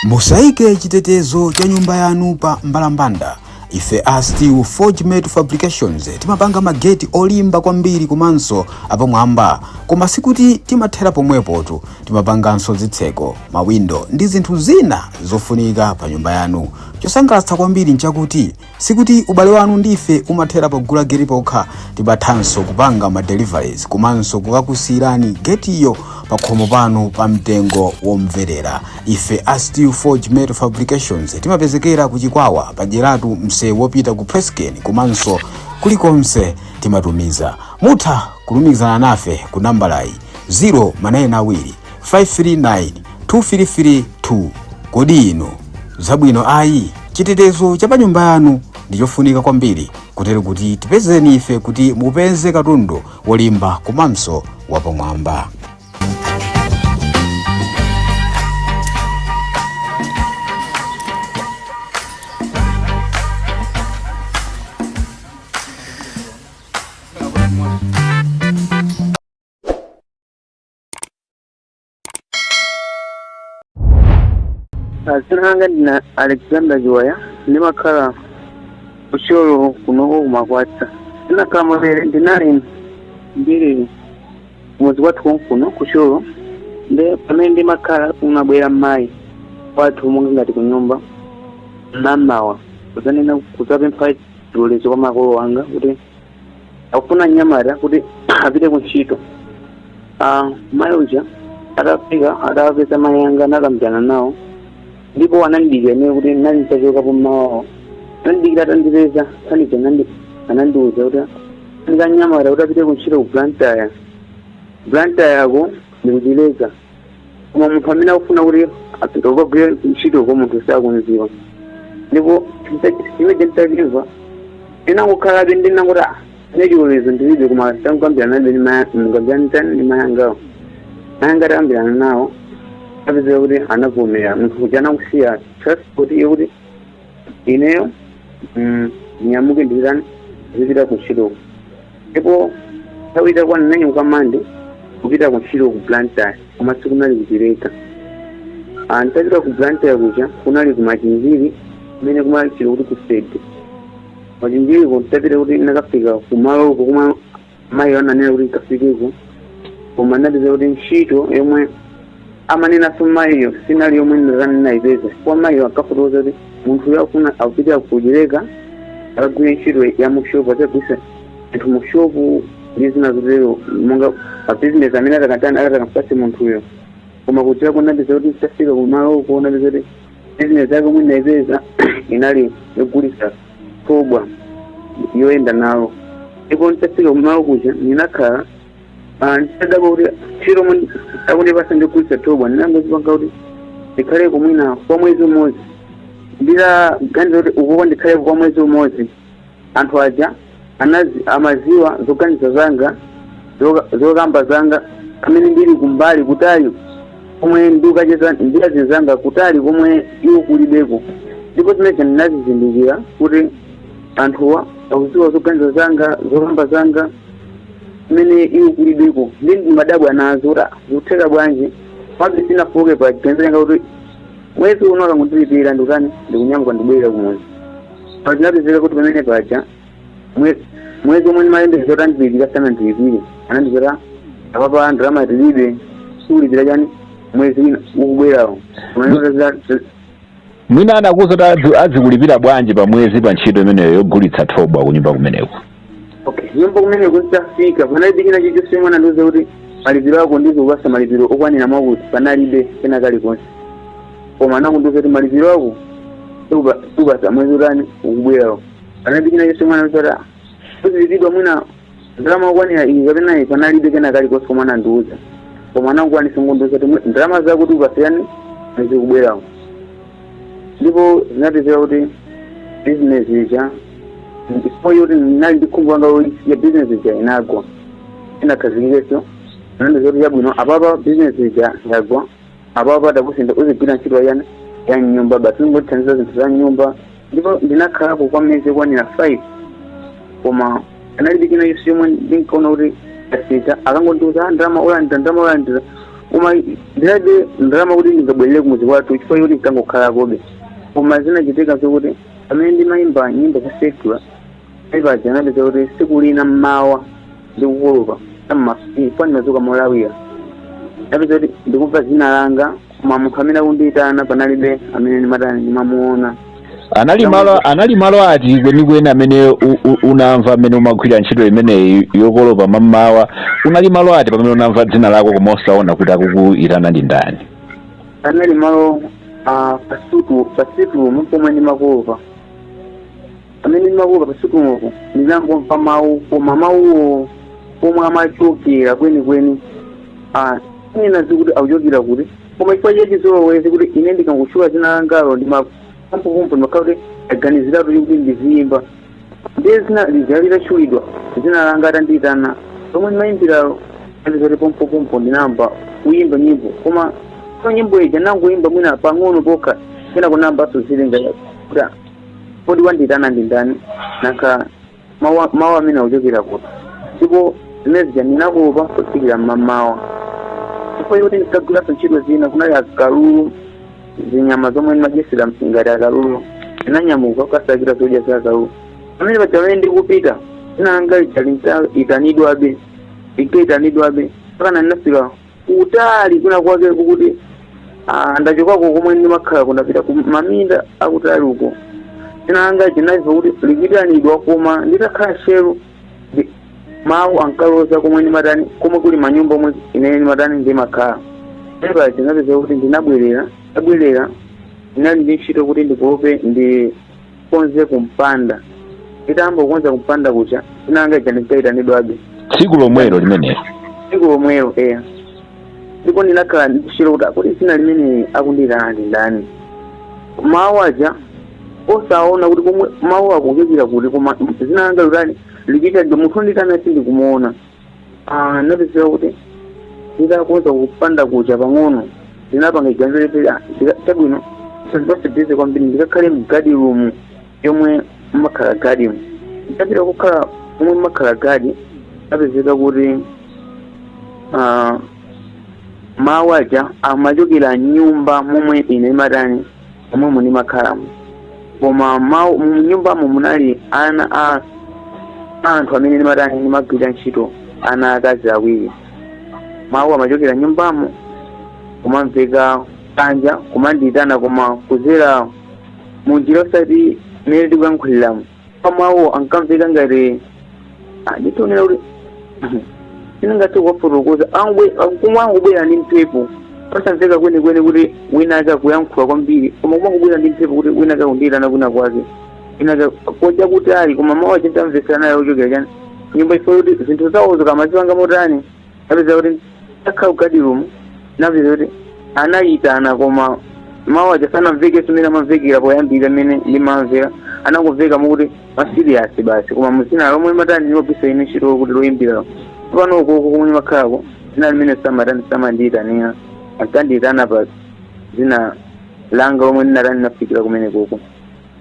Musaike chitetezo cha nyumba yanu pa mbalambanda. Ife Steel Forge Made Fabrications timapanga mageti olimba kwambiri komanso apamwamba, koma sikuti timathera pomwepotu, timapanganso zitseko, mawindo ndi zinthu zina zofunika pa nyumba yanu. Chosangalatsa kwambiri nchakuti sikuti ubale wanu ndife umathera pogula geti pokha, timathanso kupanga ma deliveries komanso kukakusirani getiyo pa khomo panu pa mtengo womverera. Ife Steel Forge Made Fabrications timapezekera ku Chikwawa pajeratu msewu wopita ku Presken komanso kulikonse timatumiza. Mutha kulumikizana nafe ku nambalayi 082 539 2332. Kodi inu zabwino ayi? Chitetezo cha pa nyumba yanu ndichofunika kwambiri kutero kuti tipezeni ife kuti mupeze katundu wolimba komanso wapamwamba. Sinanga na Alexander Joya nimakhala kucholo kunoko kumakwatsa. Sinakhala mabere ndinali mbiri mwezi wathu kuno kucholo nde pamene ndimakhala unabwera mayi wathu monga ngati kunyumba mamawa kuzanena kuzapempha chilolezo kwa makolo wanga kuti akufuna nyamata kuti apite kuntchito. Mayi uja atafika atapeza mayi anga nakambirana nawo ndipo anandidikira ine kuti nali nitachoka pommawawo. Anandidikira atandipeza anandiuza kuti ndikanyamata kuti apite kuntchito ku Blantyre yako ndikuchileka, koma munthu amene akufuna kuti ukagwire ntchito kwa munthu sakunziwa. Ndipo imene nditachiva ndinangokhalabe ndinanguti nechilolezo ndilibe, koma tankukambirana ndi mayangawo. Mayanga takambirana nawo apezera kuti anavomera, munthu kuti anakusiya transport yekuti ineyo nyamuke ndikitani zipita kuntchito. Ndipo nthawi itakwana nanyuka mande kupita kuntchito ku Blantyre, koma sikunali kuchileka. Nditapita ku Blantyre kuja kunali kumachinjiri kumene kumachira kuti kusede. Machinjiriko nditapita kuti nakafika kumaloko kumwe mayi ananena kuti kafikeko, koma ndapeza kuti ntchito yomwe amanena mayiyo sinali yomwe ndinayipeza. Kwa mayiyo akafotokoza kuti munthu yakufuna akupita kuchileka akagwire ntchito ya mushopu, atagwisa anthu mushopu ndi zina zotero monga business amene atakampase munthuyo. Koma kuchirako ndapeza kuti nditafika kumaloko ndapeza kuti business yake omwe ndinayipeza inali yogulisa thobwa yoyenda nawo. Ndipo nditafika kumaloko kuja ndinakhala nditadaba kuti ntchito omwe akundipasa ndigulisa thobwa ndinangozipanga kuti ndikhaleko mwina kwa mwezi umodzi. Nditaganiza kuti ukoko ndikhaleko kwa mwezi umodzi, anthu aja amaziwa zoganiza zanga zokamba zanga amene ndili kumbali kutali komwe ndikacheza ndiyazi zanga kutali komwe iwo kulibeko. Ndipo zimene ndinazizindikira kuti anthuwa akuziwa zoganiza zanga zokamba zanga amene iwo kulibeko. Ndi madabwa nazo kuti zikutheka bwanji pabe sinafoke pa genzanga kuti mwezi uno akangundilipira ndikani ndikunyamuka ndibwerera kumuzi. Pazinapezeka kuti pamene paja mwezi omwe ndimayembekeza kuti andilipira sana ndilipire, anandipira apapa ndalama tilibe sikulipira chani mwezi wina ukubwerawo. Mwina anakuza kuti azikulipira bwanji pa mwezi pa ntchito imeneyo yogulitsa thobwa kunyumba kumeneko. Okay, nyumba kumeneko nditafika panalibe china chilichonse mwana ndiuza kuti malipiro ako ndizo kupasa malipiro okwanira mwakuti panalibe pena kalikonse. Koma anakundiuza kuti malipiro ako upasa mwezi utani ukubwerawo. Panalibe china chilichonse mwana ndiuza kuti uzilipidwa mwina ndalama okwanira iyi kapena iyi panalibe kena kalikonse koma anandiuza. Koma anakukwanisa ngundiuza kuti ndalama zako kuti upasa yani mwezi ukubwerawo. Ndipo zinapezeka kuti business ija ndipo yoti nali ndikumbanga ya business ija inagwa inakhazikikeso. Nandizo kuti yabwino apapa business ija yagwa, apapa takusinda uzigwira ntchito ya nyumba basi ngothandiza zinthu za nyumba. Ndipo ndinakhalapo kwa miyezi okwanira 5, koma analibe china chonse chomwe ndinkaona kuti asita akangondiuza ndalama olandira uma ndirabe ndalama kuti ndingabwerere kumuzi kwathu chifukwa choti ndikangokhala kobe koma zinachitika zokuti amene ndimayimba nyimbo za secular aipaja anapeza kuti siku lina mmawa ndikukolopa amafani mazuka molawira napeza kuti ndikumva zina langa koma munthu amene akundiyitana panalibe amene ndimamuona. Anali malo ati kwenikweni amene unamva amene umagwira ntchito imeneyi yokolopa mmawa, unali malo ati pamene unamva dzina lako koma osaona kuti akukuyitana ndi ndani? Anali malo pasitu pomwe ndimakolopa amene ndimakolopa pasitu moko ndinangomva mawu koma mawuwo pomwe amachokera kwenikweni ina zikuti akuchokera kuti koma chifukwa chachizolowezi kuti ine ndikangoshuka zina langalo kumpo makauti aganiziratu kuti ndiziyimba ndiye zina lijalirashulidwa zina langa atandiyitana pomwe ndimayimbira alizoti pompo ndinamba kuyimba nyimbo koma so nyimbo ija nangoyimba mwina pang'ono pokha kena kunamba asozilenga kuda kodi wandiyitana ndi ndani naka mawu amene akuchokera kuti ndipo zimene zija ndinakulopa kufikira mmamawa chifukwa choti ndikagulaso ntchito zina kunali akalulu zinyama zomwe ndimadyesera msingati akalulu zinanyamuka kukasakira zodya za akalulu amene paja pamene ndikupita zinalanga itanidwabe itanidwabe pakana ndinafika kutali kuna kwake kukuti ndachokako komwe ndimakhala kundapita maminda akutali uko zinalanga zinaiva kuti likitanidwa koma nditakhala shero mawu ankaloza komwe ndimatani komwe kuli manyumba omwe ine ndimatani ndimakhala epa zinapeza kuti ndinabwerera ndinali ndi ntchito kuti ndikuope ndikonze kumpanda nditayamba kukonza kumpanda kucha zinalanga ndikaitanidwabe tsiku lomwelo limenelo ndipo ndinakhala ndikushira kuti zina limene akundiyitana ndi ndani mawu aja osaona kuti komwe mawu akuchokera kuti koma zinalanga lutani likita munthu nditana sindikumuona napezera kuti nditakonza kupanda kucha pang'ono ndinapanga iganzo lepera chabwino sandipasibhize kwambiri ndikakhale mgadi room yomwe mmakhala gadi nditapita kukhala omwe mmakhala gadi napezeka kuti mawu aja amachokera nyumba momwe ine imatani omwe munimakhalamo koma munyumbamo munali ana anthu amene ndimatani ndimagwira ntchito ana akazi awiri mawu amachokera nyumbamo kumamveka panja kumandiyitana koma kuzera munjira osati mmene tikuyankhuliramo pamawu ankamveka ngati nditonera kuti siningati kuwafotokoza kumwe angubwera ndi mphepo pasamveka kwenikweni kuti wina ake akuyankhula kwambiri koma kumwe angubwera ndi mphepo kuti wina ake akundiyitana kwina kwake wina koja kuti ali koma mawu achintamvesera naye ochokera chani nyumba ifo kuti zinthu zawozo kamazipanga motani napeza kuti takhala kugadi room napeza kuti anayitana koma mawu aja sanamveke simene amamvekera poyambira amene ndimamvera anangomveka mukuti masiriyasi basi koma muzina lomwe matani ndimapisa ine ntchito kuti loyimbira pano ukoko komwe makhalako zina limene samandiyitanira ankandiyitana pa zina langa lomwe ndinatani nafikira kumene koko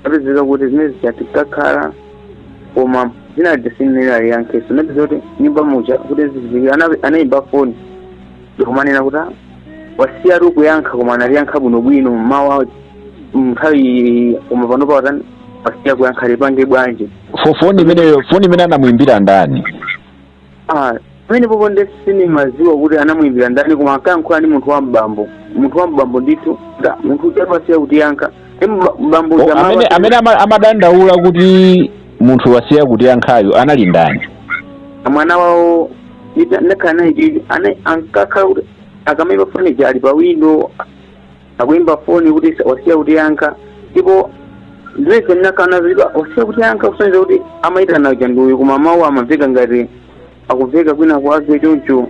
napezeka kuti zimene zichatikakhala koma zina lijasinira liyankheso napeza kuti nyumba muja kuti zizikira anayimba foni ndikumanena kuti wasiya ari kuyankha koma analiyankha bwinobwino mawu nthawi koma panopa watani wasiya kuyankha lipange bwanji foni imene anamuimbira ndani pamene popo ndesinimaziwa kuti anamuimbira ndani koma akayankhula ndi munthu wa mbambo ndithu munthu uchapasiya kutiyankha mbambo amene amadandaula kuti munthu wasiya kutiyankhayo anali ndani mwana wawo ndakhala naye ankakhala kuti akamayimba foni jali pa windo akuimba foni kuti wasiya kutiyankha ndipo ndiweze ndinakhala nazidwa wasiya kutiyankha kusonyeza kuti amayitana uja ndiuyu koma mawu amamveka ngati akuveka kwina kwake choncho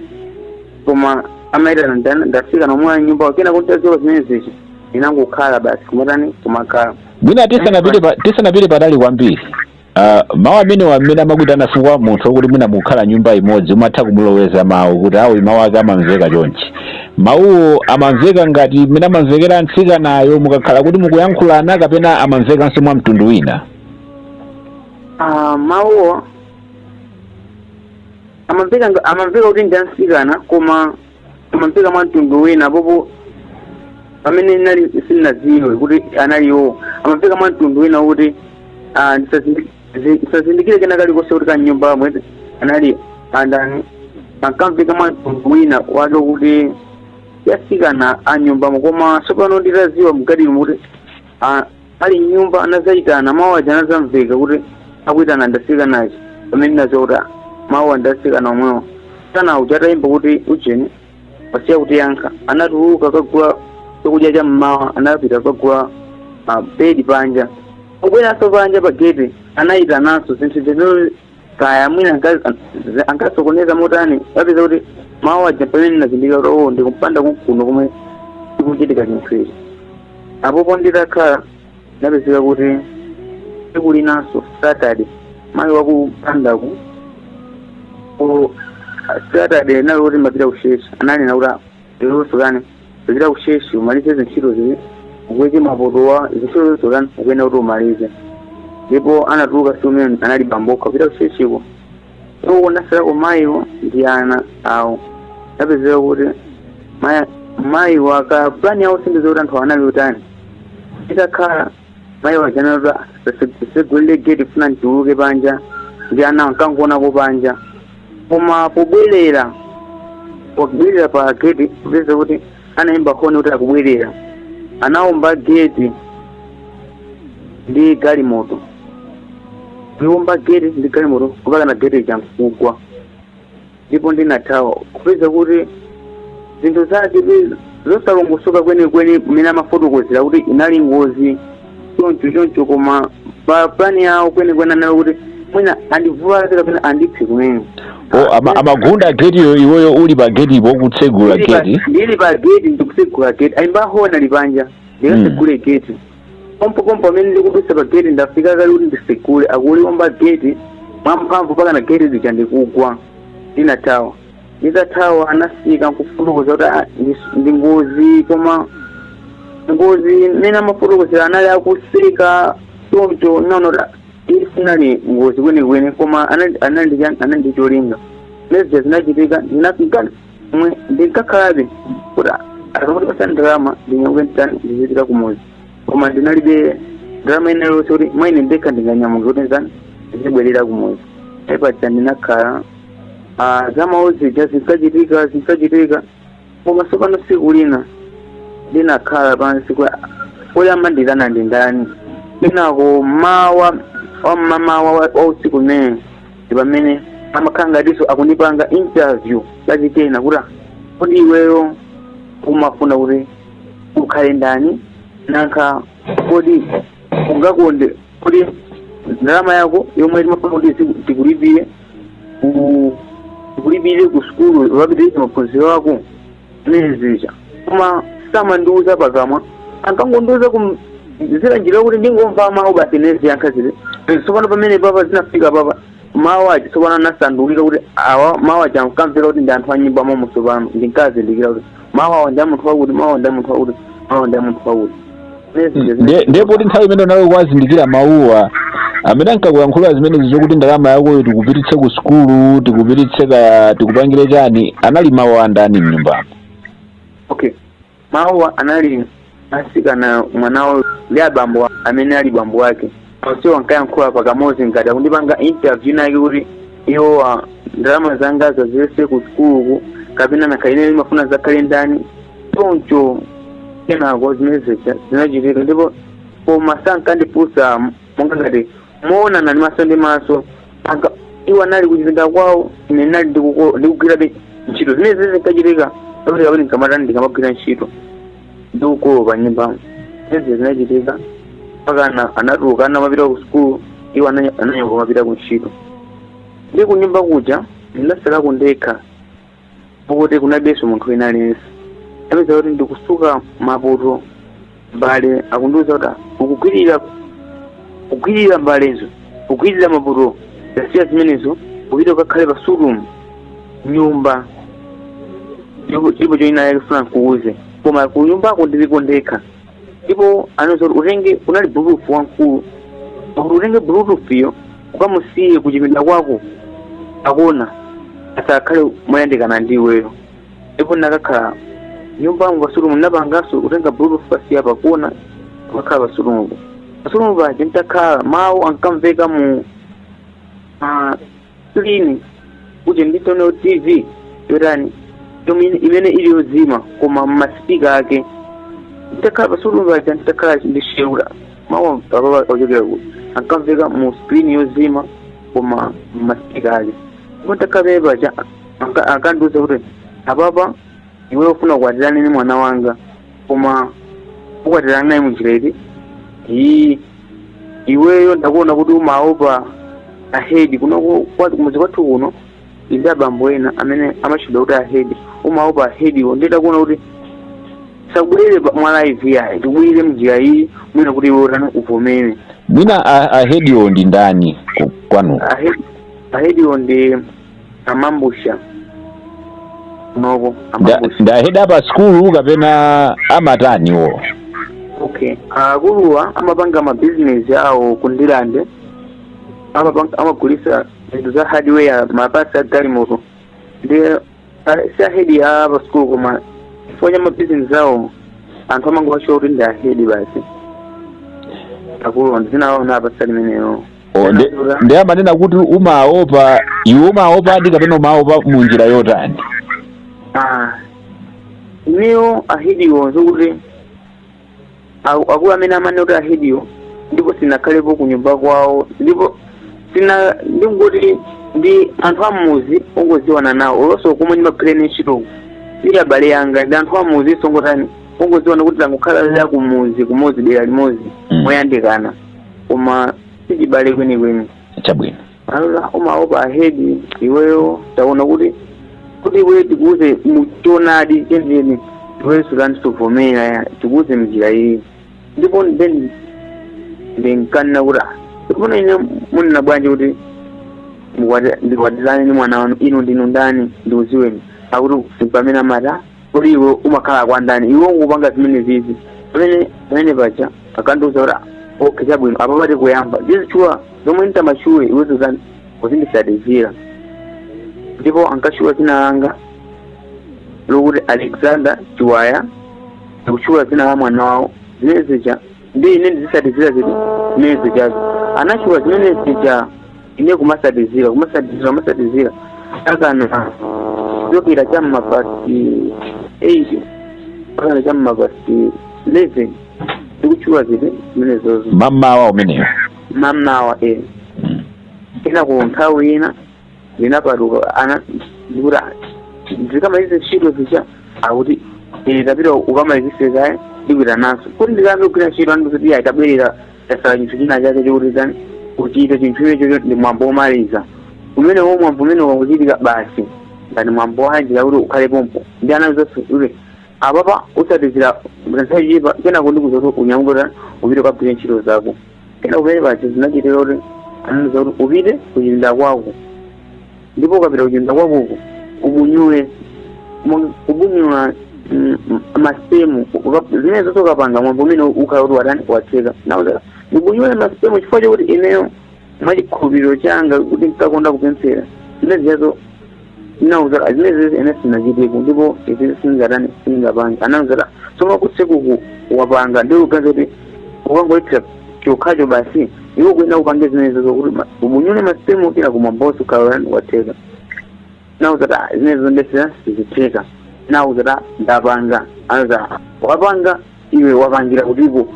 koma amayitana ndafika nomwe nyumba wakena kuntaziwa zimene zichi inangokhala basi kumatani kumakhala mwina tisanapite patali kwambiri mawu amene amakuyitana chifukwa munthu wokuti mwina mukhala nyumba imodzi umatha kumuloweza mawu kuti awo mawu ake amamveka chonchi mawuwo amamveka ngati mmene amamvekera mtsikanayo mukakhala kuti mukuyankhulana kapena amamvekanso mwa mtundu wina mawuwo amamveka kuti ndansikana koma amamveka mwantundu wina popo pamene nali sinadziwe kuti analiwo amamveka mwantundu wina kuti ndisazindikire kena kalikonse kuti kanyumba amwe anali andani akamveka mwantundu wina wake kuti yasikana anyumbamo koma sopano nditaziwa mkati kuti ali nyumba anazayitana mawu aja anazamveka kuti akuitana ndasikanachi pamene nazokuti mawu andasikana omwewo sana uchatayimba kuti ujeni wasiya kuti yankha anatuluka kagula chakudya cha mmawa anapita kagula bedi panja ubweraso panja pa gate anayitananso zinthu zenero kaya mwina ankasokoneza motani apeza kuti mawu aja pamene nazindika kuti ndikumpanda kuno kumwe tikuchitika chinthuichi apopo nditakhala napezeka kuti tsiku linanso Saturday mayi wakupandaku Saturday nali kuti mapita kusheshi ananena kuti leroso kani kupita kusheshi umalize zintchito zili ukweke mapotowa zintchito zonse kani ukuyenda kuti umalize ndipo anatuluka siumene anali bamboka kupita kusheshiko uko ndasalako mayiwo ndi ana awo napezeka kuti mayi waka plani yawo sindizo kuti anthu anali utani itakhala mayi wajanatu segwelile gate funa ntuluke panja ndi ana ankangonako panja koma pobwerera pa gate kupeza kuti anayimba honi kuti akubwerera anawomba gate ndi galimoto ndiwomba gate ndi galimoto kupaka na gate jankugwa ndipo ndinathawa kupeza kuti zinthu zake zosalongosoka kwenikweni mmene amafotokozera kuti inali ngozi choncho koma pa plani yawo kwenikweni anali kuti mwina andivulazira kapena andiphe kumene amagunda gate iweyo uli pa gate ipo kutsegula gate ndili pa gate ndikutsegula gate ayimba hona lipanja ndikasegule gate pompo amene ndikupisa pa gate ndafika kale kuti ndisegule akuliomba gate mwamphamvu paka na gate lija ndikugwa ndinathawa nditathawa anasika nkufotokoza kuti ndi ngozi koma ngozi mmene amafotokozera anali akuseka choncho nono ili sinali ngozi kwenikweni koma anali cholinga lezi zinachitika ndinkakhalabe kuti akakuti pasani ndalama ndinyakuyentani ndizitika kumuzi koma ndinalibe ndalama inalose kuti mwene ndekha ndinganyamuka kuti nzani ndizibwerera kumuzi aipacha ndinakhala zamawo zija zinkachitika koma sopano tsiku lina ndinakhala pansi koyamba nditana ndi ndani ndinako mawa wa usiku mmene ndi pamene amakhala ngatiso akundipanga interview yachitena kuti iweyo umafuna kuti ukhale ndani nankha kodi ungakonde kuti ndalama yako yomwe timafuna kuti tikulipire ku sukulu wapitiriza maphunziro ako nezija koma samandiuza pakamwa ankangondiuza zira njira kuti ndingomva mawu basi nezi yankhazile sopano pamene papa zinafika papa mawu aja sopano anasandulika kuti awa mawu aja ankamvera kuti ndi anthu anyimba momo sopano ndinkazindikira kuti mawu awa ndi amunthu wakuti mawu ndi amunthu wakuti mawu ndi amunthu wakuti ndipo kuti nthawi imene nawe kwazindikira mawuwa amene ankakuyankhula zimenezi zokuti ndalama yakoyo tikupititse ku sukulu tikupangire chani anali mawu andani mnyumbamo? Okay, mawu anali asikana mwanawo ndi abambo amene ali bambo wake onse ankayankhula pakamozi ngati akundipanga interview nake kuti iwo ndalama zanga zazilese ku sukuluku kapena nakhaine limafuna zakhale ndani choncho kenako zimene zinachitika ndipo koma sankandipusa monga ngati moonana ndi maso ndi maso iwo anali kuchizinda kwawo ine nali ndikugwirabe ntchito zimene zinkachitika kuti kapena nkamatani ndikamagwira ntchito ndikuko pa nyumbamo zimene zinachitika mpaka anatuluka anamapita ku sukulu iwo ananyoka mapita ku ntchito ndi ku nyumba kuja ndinasalako ndekha pokuti kunabenso munthu wina aliyense apeza kuti ndikusuka mapoto mbale akundiuza kuti ukugwirira mbalezo kugwirira mapoto zasiya zimenezo upite ukakhale pa surumu nyumba ndipo choina yakufuna kuuze koma ku nyumbako ndiliko ndekha ndipo anauza kuti utenge unali bluetooth wamkulu kuti utenge bluetooth iyo ukamusiye kuchipinda kwako akona asakhale moyandikana ndi iweyo. Ndipo nakakhala nyumba mu basulumu napanganso kutenga breakfast yapa kuona wakhala basulumu. Basulumu baje ntakhala mawu ankamveka mu screen kuti nditono TV yorani imene ili yozima koma maspika ake. Ntakhala basulumu baje ntakhala ndisheula mawu baba ochokera kuti ankamveka mu screen yozima koma maspika ake. Ntakhala baje akanduza kuti ababa iwe ufuna kuwatirana ni mwana wanga koma ukwatirana naye munjireti iweyo ndakuona kuti umaopa ahedi kuno kumuzi kwathu kuno ndi abambo ena amene amachidwa kuti ahedi umaopa ahediwo nditakuona kuti sakubwere mwa live yayi tibwire mjira iyi mwina kuti iwe utani uvomere. Mwina ahediwo ndi ndani kwanu? Ahediwo ndi amambusha novo ndaheda apa skulu kapena amataniwo. Okay, akuluwa amapanga business yawo kundilande amagulisa zinthu za hardware mapasi agalimoto ndi sahedi ya apa skulu koma fonya business yawo anthu amangowacho kuti ndi ahedi basi akuluwa ndizinaona apa salimeneyo. Ndi amanena kuti umaopa iwe umaopa adi kapena umaopa munjira yotani? Niyo ahediwo zokuti akulu amene amanota ahediwo ndipo sinakhalepo kunyumba kwawo ndipo ndikuti ndi anthu amuzi ongoziwana nawo olonso komwe ndimapireni ntchito ili abale yanga ndi anthu amuzi songotani ongoziwana kuti tangokhala kumuzi kumodzi dera limodzi moyandikana koma sitibale kwenikweni. Chabwino alola umaopa ahedi iweyo taona kuti iwe tikuuze mutonadi chenzeni iweyo sulani sovomera tikuuze mjira iyi ndipo then ndinkanina kuti ndipo ine munina bwanji kuti ndikwatirane ni mwana wanu inu ndinu ndani ndiuziweni akuti simpamene amata kuti iwe umakhala kwa ndani iwe ungopanga zimene zizi pamene paja akandiuza kuti okay chabwino apa pati kuyamba zizichua zomwe nitamashuwe iwe zozani kuzindisatizira ndipo ankashuwa zina langa lokuti Alexander Chiwaya ndikuchula zina la mwana wawo zimene zija ndi ine ndizisatizira zimene zijazo anachula zimene zija ine kumasatizira akana zokera chamma pasi 8 akana chamma pasi 11 ndikuchula zimene zozo mamawa umeneyo mamawa ina ku nthawi ina linapaduka ana ndikuti ndikamalize ntchito zicha akuti tapita ukamalizisekaye ndikuita naso kuti ndikambe kugwira ntchito andikuti iya itabwerera tasala chinthu china chake chokuti tani kuchita chinthu icho ndi mwambo womaliza umene mwambo umene wakuchitika basi ngati mwambo wanjira kuti ukhale pompo ndi anazonse kuti apapa usatizira nthawi chipa kenako ndikuza kuti unyamuka upite ukagwire ntchito zako kena kumene pachi zinachitira kuti ananiza kuti upite kuchipinda kwako ndipo ukapita kuchipinda kwakoko ubunyule masemu zimene zonse ukapanga mwambo umene ukhala kuti watani watseka nauza ubunyule masemu chifukwa chokuti ineyo mwachikhulupiriro changa kuti ndikakonda kupemphera zimene ziyazo nauza zimene zizi ene sinachitiko ndipo izi singatani singapanga anauza soma kutsekuku wapanga ndi upenza kuti ukangoyithira chokhacho basi iwo kuenda kupange zimene zokuti ubunyule masemu kila kumwambosi ukhala watseka nauza zimene zondesera sizitheka nauza ndapanga anza wapanga iwe wapangira kutipo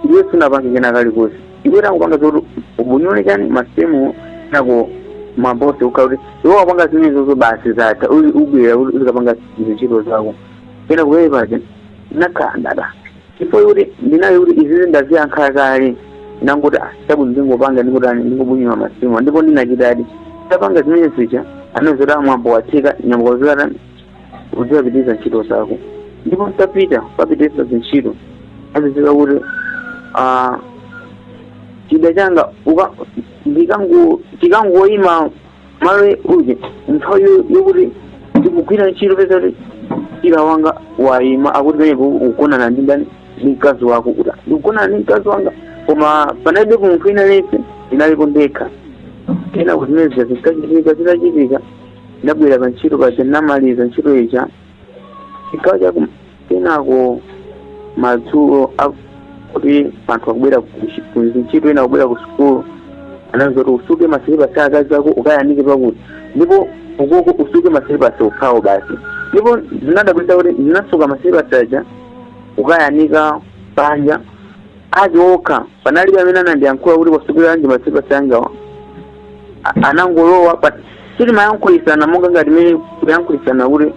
iwe sunapanga kena kalikosi iwe takupanga zoti ubunyule chani masemu nako mwambosi ukhala kuti iwe wapanga zimene zozo basi zatha ubwera uzikapanga ntchito zako kena kuwere paja nakhandada chifukwa kuti ndinayo kuti izizi ndaziyankha kale nangoti chabu ndingopanga ndikutani ndingobunyula masemu ndipo ndinachitadi tapanga zimene zicha anozota mwambo watheka nyambo zikatani uzikapitiza ntchito zako ndipo ntapita papitisa zintchito azizika kuti chida changa chikangoyima malo uje nthawi yokuti ndikugwira ntchito pesa kuti chira wanga wayima akuti penepo ukugonana ndi ndani ndi mkazi wako kuti ndikugonana ndi mkazi wanga koma panalibe munthu ina lese ndinalipo ndekha kena kuti zimene zitachitika ndabwera pantchito paja namaliza ntchito ija ikawa chaku kenako madzulo kuti anthu akubwera ntchito ina akubwera ku sukulu anawuza kuti usuke masilipasi akazi ako ukayanike pakuti ndipo ukoko usuke masilipasi okhawo basi ndipo zinadabwitsa kuti ndinasuka masilipasi aja ukayanika panja azi okha panalibe amene anandiyankhula kuti wasukira anje masilipasi angawa anangolowa sili mayankhulitsana monga ngati mene kuyankhulitsana kuti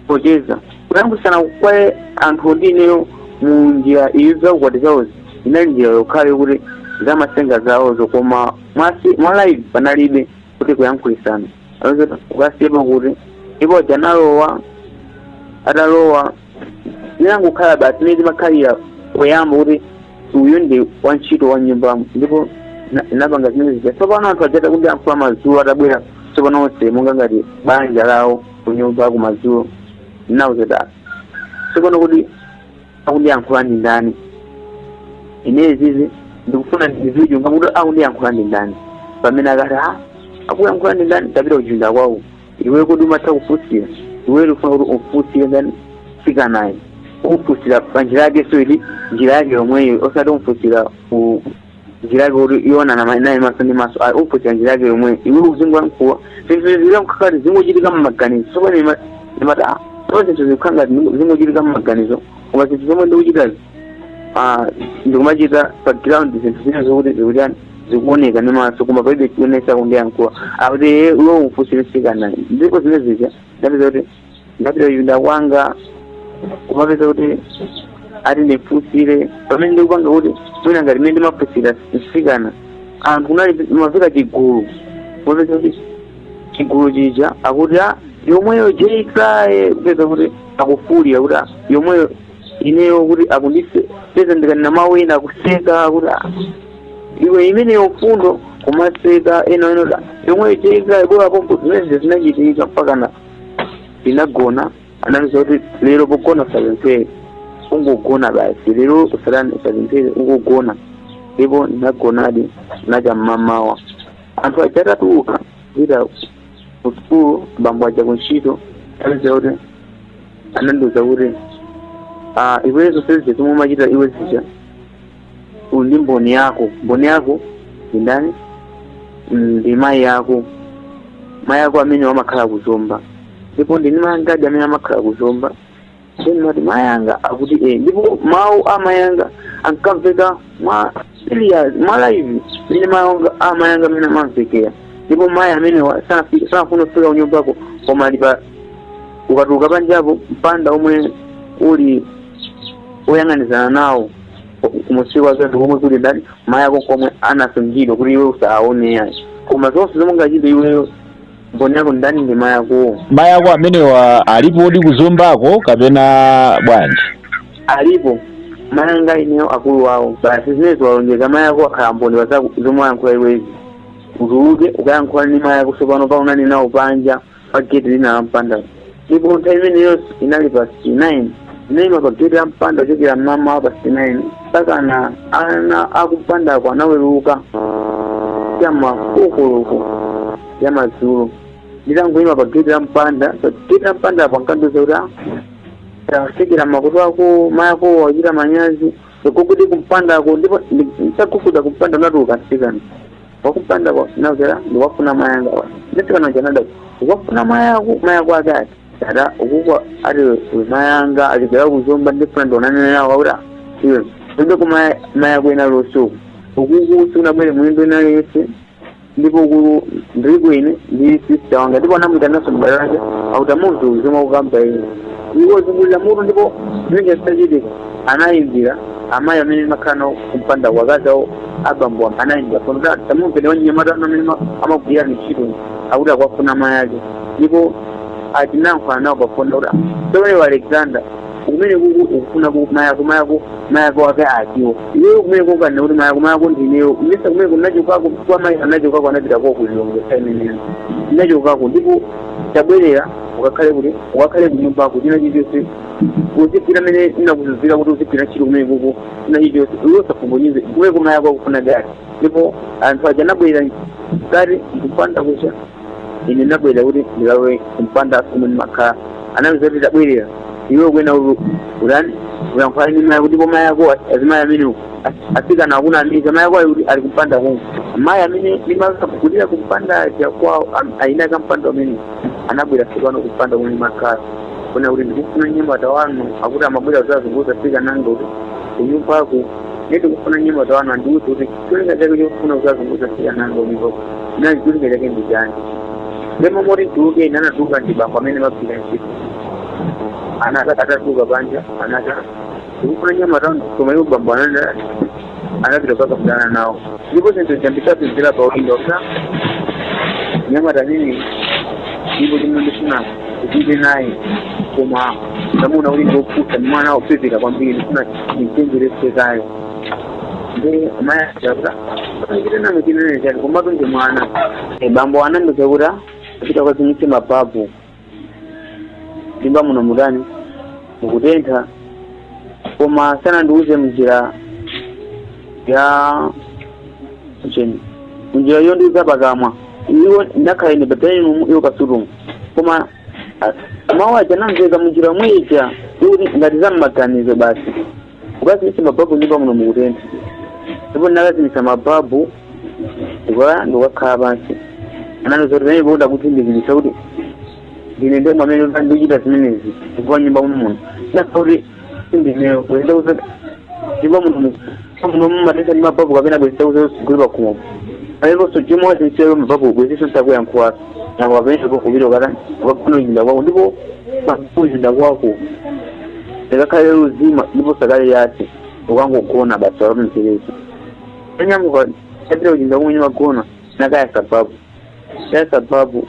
pocheza kuyankhulitsana kwa anthu ndineyo mu njira iyo zakukwati zawozi inali njira yokhayo kuti zamasenga zawozo koma mwa live panalibe kuti kuyankhulitsana ukasiyepa kuti ipo janalowa atalowa ninangukhala basi nezi makhalira kuyamba kuti uyu ndi wantchito wa nyumbamo ndipo inapanga zimene zija tsopano anthu ajata kuti yankhula madzulo atabwera tsopano onse monga ngati banja lawo kunyumba kumadzulo ninawuzeta tsopano kuti akundiyankhula ndi ndani inezizi ndikufuna ndizichunga kuti akundiyankhula ndi ndani pamene akati akuyankhula ndi ndani tapita kuchipinda kwawo iwe kuti umatha kufunsira iwe ufuna kuti ufunsire ndani sikanayi umfunsira pa njira yake so ili njira yake yomweyo osati umfunsira njira yake kuti ionana naye maso ndi maso umfunsira njira yake yomweyo iwe uzingwankuwa zinthu mkakati zingochitika mmaganizo sopano imata zinthu zikukhala zingochitika mmaganizo koma zinthu zomwe ndikuchitazi ndikumachita pa ground zinthu zina zokuti zikutani zikuoneka ndi maso koma palibe chionesa kundiyankhula akuti iwe umfunsire sikana ndipo zimene zija ndapeza kuti ndapita kuchipinda kwanga kumapeza kuti ati ndimfunsire pamene ndikupanga kuti mwina ngati mene ndimafunsira sikana anthu kunali mavika chigulu kumapeza kuti chigulu chija akuti yomweyo jeikaye kupeza kuti akufulira kuti yomweyo ineyo kuti akundise peza ndikanena mawu ena akuseka kuti iwe imeneyo mfundo kumaseka eno yomweyo jeikaye bwerapo zimene zinachitika mpakana ndinagona analiza kuti lero pogona usapemphere ungogona basi lero usapemphere ungogona ndipo ndinagonadi nacha mmamawa anthu achatatuka kuita kusukulu bambo aja kuntchito analiza kuti anandiuza kuti iwezo sezi zomwe umachita iwe zija uli ndi mboni yako ndi ndani ndi mayi yako amene wamakhala kuzomba ndipo ndini mayangadi amene amakhala kuzomba then mati mayanga akuti ndipo mawu amayanga ankamveka mwa live mene amayanga amene amamvekera ndipo mayi amene sanafuna kufika kunyumbako koma alipa ukatuluka panjapo mpanda omwe uli oyang'anizana nawo kumusiku azanthu komwe kuti ndani mayi ako komwe anasungidwa kuti iwe usaone yayi koma zonse zomwe ungachite iweyo mboni yako ndani ndi mayi ako. Mayi ako amenewa alipo odi kuzombako kapena bwanji? Alipo mayi anga ineyo akulu wawo basi zinezo walonjeza mayi ako akhala mboni zomwe ayankhula iwezi utuluke ukayankhula ndi mayi ako tsopano paunani nawo panja pa gate lina la mpanda ndipo nthawi imeneyo inali pa 69 nima pa gate la mpanda ochokera mama pa 69 mpaka ana akumpandako anaweruka chamakukuluku ya madzulo nditangoyima pa gate la mpanda apo ankandiuza kuti asekera makutu ako mayi ako wachita manyazi kuti kumpandako ndipo nsakufuda kumpanda unatuluka nsikana wakumpandako nauzera ndiwafuna mayi anga ndisikana chanada ukafuna mayi ako akati ata ukukwa ati mayi anga aligala kuzomba ndifuna ndionane nawo auta iwe inde ku mayi ako ena losuku ukuku sikunabwere mwendo ena yese ndipo ukulu ndirikwene ndi sister wanga ndipo anamwita naso mbalaja auta munthu zomwe ukamba ine iwo zingulira mutu ndipo zimene zitachitika anayimbira amayi amene makhala kumpanda wakazawo abambo wanga anayimbira konza tamumpene wanyamata amene amagwira ntchito akuti akwafuna mayi ake ndipo atinankhula nawo pafona kuti soweyo Alexander kumene ukufuna mayi ako ake akiwo iweyo kumene kukana kuti mayi ako ndineyo misa kumene kunachokako kwa mayi anachokako anapita kwa kulilongo imeneyo inachokako ndipo tabwerera ukakhale kunyumbako china chilichonse uzipita amene inakuzizira kuti uzipita ntchito kumene kuko china chilichonse iwe usafumbunyize kumene kumayi ako akufuna gati ndipo anthu aja anabwerera kati kupanda kucha ine nabwera kuti ndilawe kumpanda kumwe makhala anamzoti tabwerera iwe kwena ulani uyankhula ndi mayi kuti koma yako azimayi amene asikana akuna amiza mayi ako ali kumpanda kumwe mayi amene limakakugulira kumpanda jakwawo ayina kampanda amene anabwera tsopano kumpanda kumwe makhala kona kuti ndikufuna nyamata wanu akuti amabwera kuzazunguza sika nange kuti kunyumba ako neti kufuna nyamata wanu andikuti kuti cholinga chake chofuna kuzazunguza sika nange unipo nani cholinga chake ndijani lema mori tuke inana tuka ndibamba amene mapira nsiku atatuka panja anata kufuna nyamata wanu koma iwo bamba anapita paka kudana nawo ndipo sento jambitapinzira pa ulindo sa nyamata nini ndipo timundifuna kupite naye koma ndamuna uli ndokuta mwana opezeka kwambiri ndifuna nitengeresekayo nde amaya chakuta ngite nami kinene chani komatu nje mwana bambo anandochakuta kupita kwazimitse mapapu ndimba muno mudani mukutentha koma sana ndiuze mnjira ya cheni munjira yondiuza pakamwa iwo ndakhala ine batani iwo kasurumu koma mawaja nanzeka munjira mweja kuti ngati zammaganizo basi ukazimitsa mababu ndimba muno mukutentha ndipo ndakazimitsa mababu ndikakhala pansi anandoza kuti kuda kuti ndizimitsa kuti ndine ndemwe amene ndichita zimenezi kuva nyumba muno ndakhala kuti ndineyo kuenda kuza nyumba muno mumatentha ndi mababu kapena bwezita kuza kuli pakhuma aliponso chimwe wazimitsayo mababu bweziso sakuyankhulaso nako kapeneko kupita kata ukakufuna uzinda kwako ndipo uzinda kwako ndikakhale uzima ndipo sakale yati ukangogona basi wakamtereza anyamuka chapita uzinda kumwe magona nakaya sababu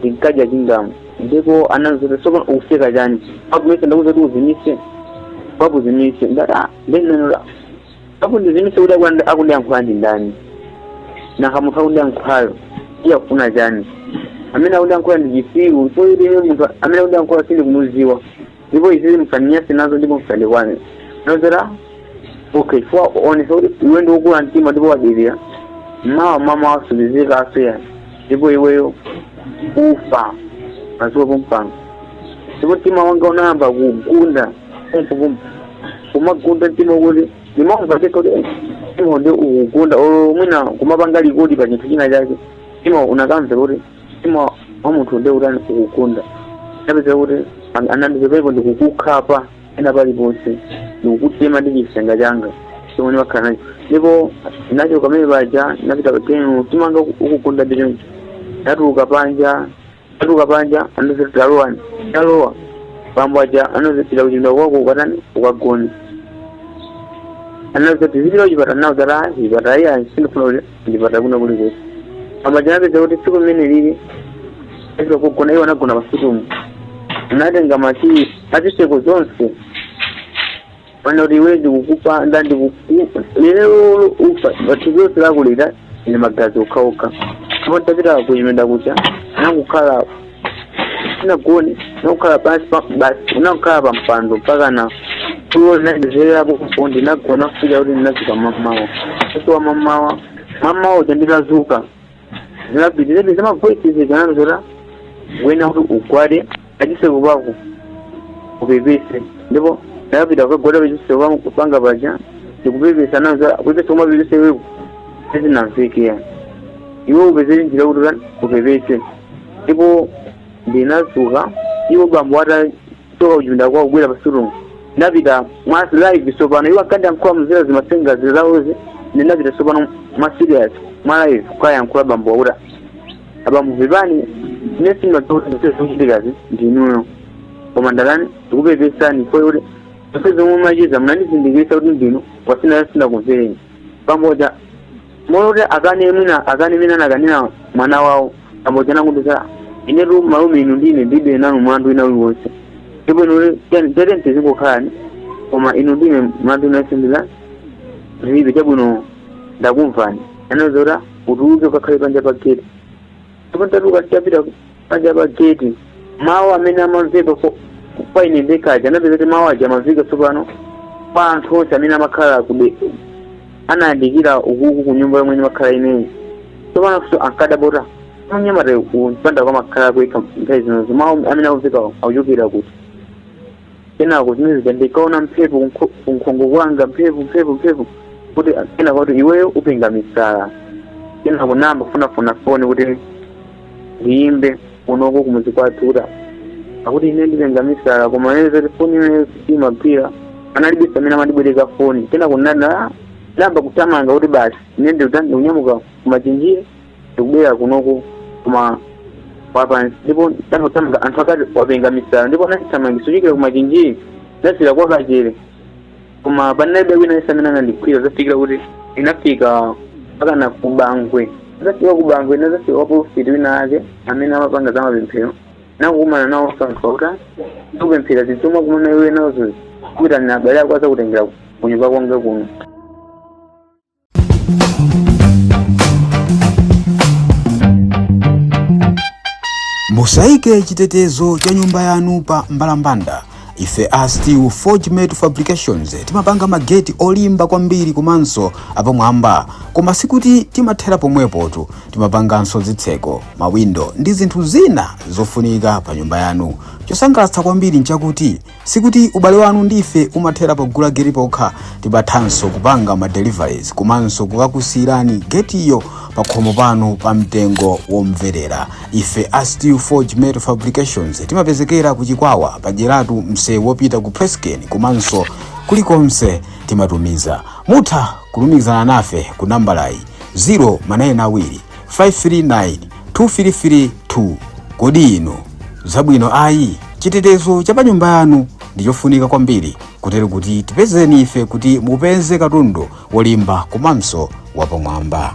ndinkaja chingamu ndipo ananzote soko useka chani akumesa ndakuza kuti uzimise babu zimise ndata ndenanola apo ndizimise kuti akundiyankhula ndi ndani nakamuka kundiyankhulayo iyafuna chani amene akundiyankhula ndi chifiru ndipo ine munthu amene akundiyankhula sindi kumuziwa ndipo izizi msaninyase nazo ndipo msalikwane nozera okay for onesa kuti iwe ndi ukula mtima ndipo wadirira mama wasubizika asoya ndipo iweyo ufa masuwa pompanga ndipo mtima wanga unayamba kugunda kumagunda mtima kuti ndimaumvateka kuti mtima ndi ukugunda mwina kumapanga likodi pa chinthu china chake mtima unakamva kuti mtima wa munthu ndi utani ukugunda napeza kuti anandipepepo ndikukukhapa ena paliponse ndikukutema ndi chisenga changa chomwe wakhala nacho ndipo nacho kamene paja napita patenu timanga ukugunda ndichoncho natuka panja anozeti talowa pambo aja anozetira kuchimda kwako ukatani ukagoni anozeti zipita kuchipata nawo zara chipata iya sindifuna kuti ndipata kuna kuli kuti pambo aja napeza kuti tsiku limene lili ezira kugona iwo anagona pasitumu unatenga mati atiseko zonse pano kuti iwe ndikukupa ndandikukupa lero ufa bati zonse lakulira ine magazi ukauka kama tapita kuchimenda kucha nakukhala sinagoni nakukhala pansi basi unakukhala pampando mpaka na tulo linadizererapo kufundi nagona kufika kuti ndinazuka mamawa asuwa mamawa uja ndinazuka zinapitizeti zamavoices gananozora wena kuti ugwade achiseko pako upepese ndipo ndakapita kukagwada pachiseko pako kupanga paja ndikupepesa nanozora kupepesa koma pepese weko sezinamvekeya iwe upezeri njira kuti upepese ndipo ndinazuka iwo bambo watatoka kuchipinda kwa kubwera pasitumu ndapita mwasi live sopano iwo akandiyankhula mzera zimasenga zilawoze ndinapita sopano mwa serious mwa live kukayankhula bambo wakuti abambo vipani ine simazokuchitikazi ndinuyo koma ndalani ndikupepesani po kuti zomwe machiza munandizindikisa kuti ndinu wasina kumvereni pamboja moloti akane mina nakanena mwana wawo pamboja nakundisa inetu malume inu ndine ndibe nanu mwandu ina uliwonse ndipo inu tete ntizingokhalani koma inu ndine mwandu inasindila zibe chabwino ndakumvani anazora utiuze ukakhale panja pa geti ndipo ntatuka tichapita panja pa geti mawu amene amamveka paine ndekaja anapezati mawu aja amamveka tsopano pa anthu onse amene amakhala anayandikira ukuku ku nyumba yomwe makhala ineyi tsopano fuso ankadabota Mnyamare upanda kwa makala kwa mpezi na zuma amina uvika aujukira kuti. Kena kuti nizi ndikaona mphepo kunkongo wanga mphepo kuti kena kuti iweyo upinga misala. Kena kunamba kufuna foni kuti ndiimbe unoko kumuzi kwatura. Akuti ine ndipenga misala koma neze foni ine sima pia. Analibisa mina madibweleka foni. Kena kunanda lamba kutamanga kuti basi nende utandi unyamuka kumachinjie ndikubwera kunoko kuma wapa ndipo tanotanga anthu akati wapenga misala ndipo nasitamanga sujikira kumachinjie nasira kwa kachire kuma panebe wina isamina nandikwira zafikira kuti inafika mpaka na kubangwe zafika kubangwe nazafika wapo ufiti wina ake amene amapanga za mapemphero nakukumana nawo sankauta ndikupemphera zituma kumana iwe nazo kuti anabale akwaza kutengera kunyumba kwange kuno. Musaike chitetezo cha nyumba yanu pa mbalambanda. Ife Steel Forge Made Fabrications timapanga mageti olimba kwambiri komanso apamwamba, koma sikuti timathera pomwepotu, timapanganso zitseko, mawindo ndi zinthu zina zofunika pa nyumba yanu. Chosangalatsa kwambiri nchakuti sikuti ubale wanu ndife umathera pogula geti pokha, timathanso kupanga ma deliveries komanso kukakusirani getiyo pa khomo panu pa mtengo womverera. Ife Steel Forge Made Fabrications timapezekera ku Chikwawa pajeratu msewu wopita ku Presken komanso kulikonse timatumiza. Mutha kulumikizana nafe ku nambalayi 082 539 2332. Kodi inu zabwino ayi? Chitetezo cha pa nyumba yanu ndichofunika kwambiri kutero kuti tipezeni ife kuti mupeze katundu wolimba komanso wapamwamba.